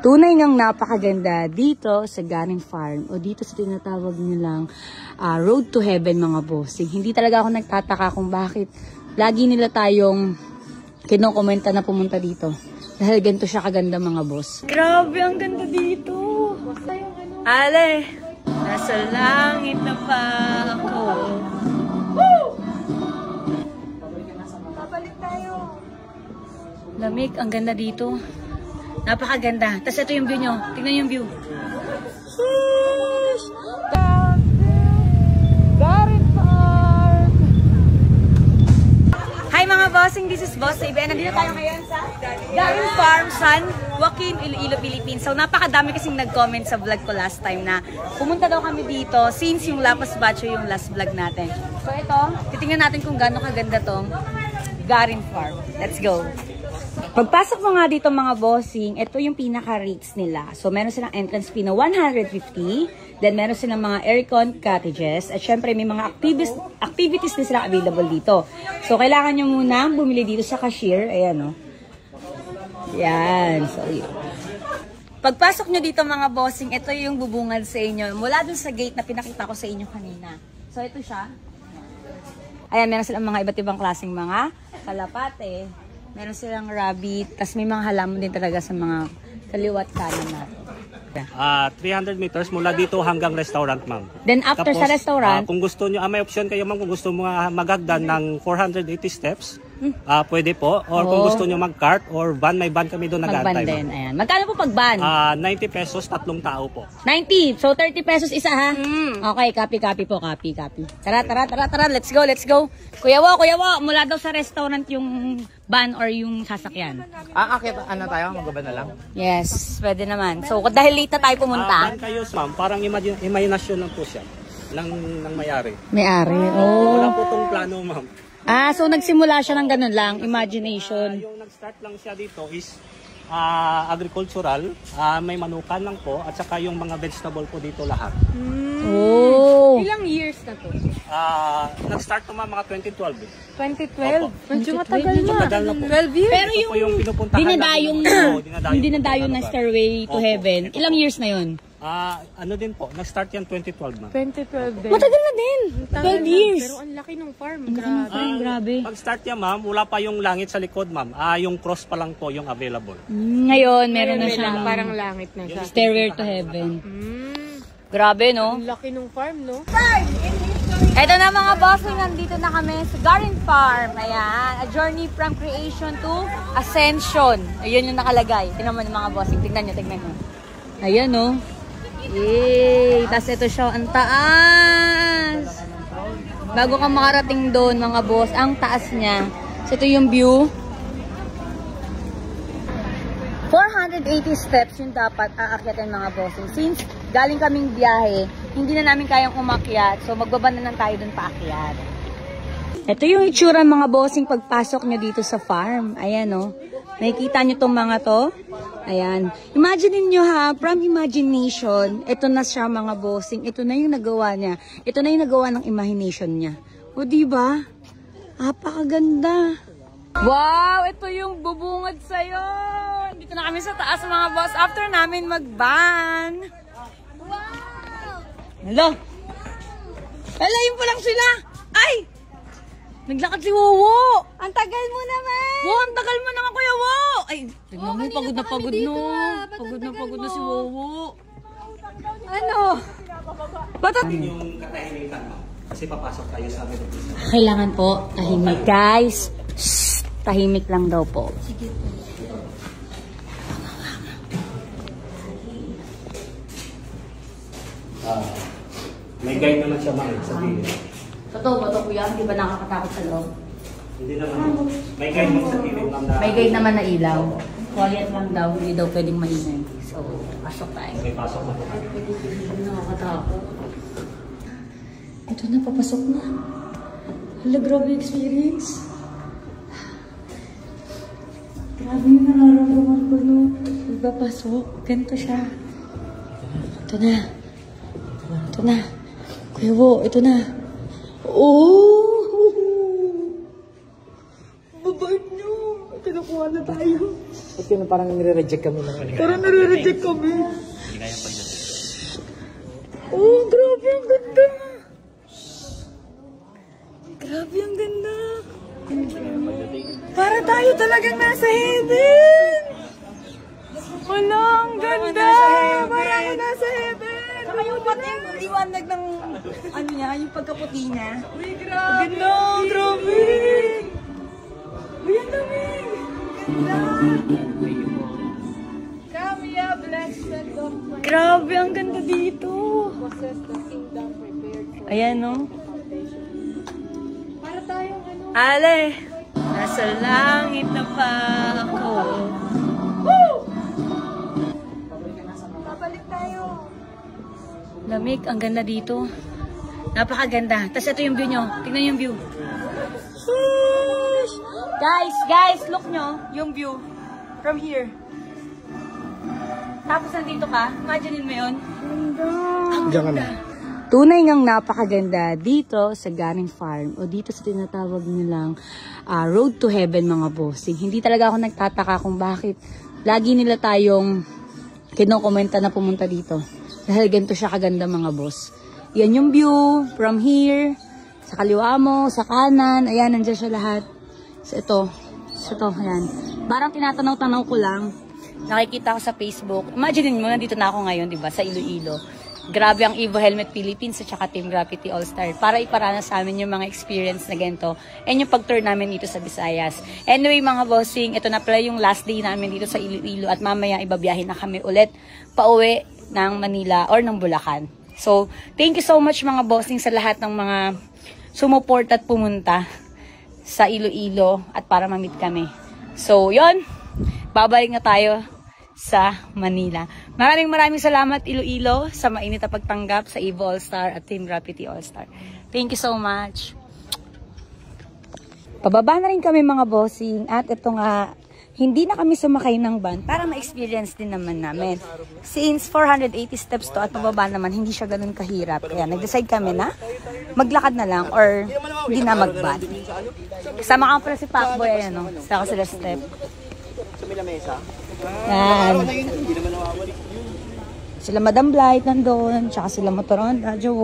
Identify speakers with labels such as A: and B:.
A: Tunay ngang napakaganda dito sa Garin Farm o dito sa tinatawag nilang Road to Heaven mga bossing. Hindi talaga ako nagtataka kung bakit lagi nila tayong kinokomenta na pumunta dito. Dahil ganito siya kaganda mga boss. Grabe, ang ganda dito. Ale, nasa langit na pa ako. Babalik tayo. Lamig, ang ganda dito. Napakaganda. Tapos ito yung view nyo. Tingnan yung view. Sheesh! Garin Farm! Hi mga bossing, this is Boss Ibe. Nandito tayo ngayon sa Garin Farm, San Joaquin, Iloilo, Philippines. So napakadami kasing nag-comment sa vlog ko last time na pumunta daw kami dito since yung Lapas Bacho yung last vlog natin. So ito, titingnan natin kung gaano kaganda tong Garin Farm. Let's go! Pagpasok mo nga dito mga bossing, ito yung pinaka-rates nila. So, meron silang entrance fee na 150. Then, meron silang mga aircon cottages. At syempre, may mga activities na sila available dito. So, kailangan nyo muna bumili dito sa cashier. Ayan, o. Yan. So, yun. Pagpasok nyo dito mga bossing, ito yung bubungad sa inyo. Mula dun sa gate na pinakita ko sa inyo kanina. So, ito siya. Ayan, meron silang mga iba't ibang klaseng mga kalapate. Meron silang rabbit, tas may mga halaman din talaga sa mga kaliwat kanan natin.
B: 300 meters mula dito hanggang restaurant, ma'am.
A: Then after
B: tapos,
A: sa restaurant,
B: kung gusto nyo, may option kayo, ma'am, kung gusto mo magagdan ng 480 steps, pwede po. Or kung gusto nyo mag-cart or van, may van kami doon nag-aantay.
A: Mag-van din, ayan. Magkano po pag van?
B: 90 pesos, 3 tao po.
A: 90! So 30 pesos isa ha? Okay, copy po, copy. Tara, let's go. Kuya Wo, mula daw sa restaurant yung van or yung sasakyan.
C: Ano tayo? Mag-van na lang?
A: Yes, pwede naman. So dahil late na tayo pumunta.
B: Van kayo, ma'am, parang imaginasyon lang po siya ng mayari.
A: May-ari, oh.
B: Wala po tong plano, ma'am.
A: So nagsimula siya ng ganun lang, imagination.
B: Yung nag-start lang siya dito is agricultural, may manukan lang po at saka yung mga vegetable po dito lahat.
A: Oh.
D: Ilang years na to?
B: Nag-start to mga 2012.
D: 2012? Medyo matagal na.
B: Matagal na po.
D: 12 years?
A: Pero yung dinadayong na Stairway to Heaven, ilang years na yun?
B: Ano din po, nag-start yan 2012 ma'am.
D: 2012 din.
A: Matagal na din! 12 years!
D: Pero ang laki ng farm.
A: Grabe.
B: Pag-start yan ma'am, wala pa yung langit sa likod ma'am. Yung cross pa lang po yung available.
A: Ngayon, meron na siya
D: Parang langit na siya.
A: Stairway to Heaven. Grabe, no?
D: Ang laki ng farm, no?
A: Ito na mga bossing, nandito na kami sa Garin Farm. Ayan, a journey from creation to ascension. Ayun yung nakalagay. Tingnan mo yung mga bossing. Tignan nyo. Ayan, no? Yay! Tapos ito siya, ang taas! Bago ka makarating doon, mga boss, ang taas niya. So, ito yung view. 480 steps yung dapat aakyatin mga bossing. Since galing kaming biyahe, hindi na namin kayang umakyat. So, magbaba na lang tayo dun paakyat. Ito yung itsura mga bossing pagpasok nyo dito sa farm. Ayan, oh. Nakikita nyo tong mga to? Ayan. Imagine nyo ha, from imagination, ito na siya mga bossing. Ito na yung nagawa niya. Ito na yung nagawa ng imagination niya. O, diba? Apakaganda. Wow! Ito yung bubungad sa'yo. Dito na kami sa taas mga boss. After namin mag-ban. Wow! Hello? Alayin po lang sila. Ay! Naglakad si Wowo. Ang tagal mo naman. Wow, ang tagal mo naman Kuya Wo. Ay, tignan mo, pagod na pagod no. Pagod na si Wowo. Ano? Ba't
B: Yung katahimikan ma'am. Kasi papasok tayo sa amin.
A: kailangan po tahimik guys. Shh, tahimik lang daw po. Sige po.
B: May guide naman siya ma'am sa gilid.
A: Totoo ba ito kuya? Hindi ba nakakatakot sa loob?
B: Hindi naman. May guide naman sa gilid ma'am.
A: May guide naman na ilaw. Quiet lang daw. Hindi daw pwedeng maingay. So, pasok tayo.
B: May pasok na po.
A: Hindi nakakatakot. Ito na, papasok na. Hala, grabe yung experience. Grabe yung nararamdaman ko, no? Pagpapasok, ganito siya. Ito na. Ito na. Kuya Wo, ito na. Oh! Babait nyo. Pinakuha na tayo.
C: yun, parang nire-reject kami ng ano.
A: Parang nare-reject kami. Oh, grabe ang ganda. Grabe ang ganda. Para tayo talagang nasa heaven. Wala, ang ganda. Para ako nasa heaven. Saka yung pati yung liwanag ng ano niya, yung pagkaputi niya. Uy, grabe. Ganda, grabe. Uy, ang dami. Ganda. Grabe, ang ganda dito. Ayan, no?
D: Para tayong ano.
A: Ale, nasa langit na pa ako.
D: Babalik tayo.
A: Lamig, ang ganda dito. Napakaganda. Tapos ito yung view nyo. Tingnan yung view. Sheesh! Guys, look nyo yung view from here. Tapos nandito ka, imaginein mo yun.
C: Diyan ka na.
A: Tunay ngang napakaganda dito sa Garing Farm o dito sa tinatawag nilang Road to Heaven mga bossing. Hindi talaga ako nagtataka kung bakit lagi nila tayong kinokomenta na pumunta dito. Dahil ganito siya kaganda mga boss. Yan yung view from here, sa kaliwa mo, sa kanan, ayan, nandiyan siya lahat. So ito, ayan. Parang tinatanaw-tanaw ko lang. Nakikita ko sa Facebook. Imagine mo, nandito na ako ngayon, di ba, sa Iloilo. Grabe ang Evo Helmet Philippines at saka Team Graffiti All-Star para iparana sa amin yung mga experience na ganito and yung pag-tour namin dito sa Visayas. Anyway mga bossing, ito na pala yung last day namin dito sa Iloilo at mamaya ibabiyahin na kami ulit pauwi ng Manila or ng Bulacan. So, thank you so much mga bossing sa lahat ng mga sumuport at pumunta sa Iloilo at para ma-meet kami. So, yon, babalik na tayo sa Manila. Maraming salamat Iloilo sa mainit na pagtanggap sa Evo All-Star at Team Graffiti All-Star. Thank you so much. Pababa na rin kami mga bossing at ito nga, hindi na kami sumakay ng van para ma-experience din naman namin. Since 480 steps to at pababa naman, hindi siya ganun kahirap. Kaya nag-decide kami na maglakad na lang or hindi na mag-van. Kasama ka pala si Pacboy, ayan o, sa sila step. Yan. Sila Madam Blight nandun, tsaka sila Motoron, Radyo.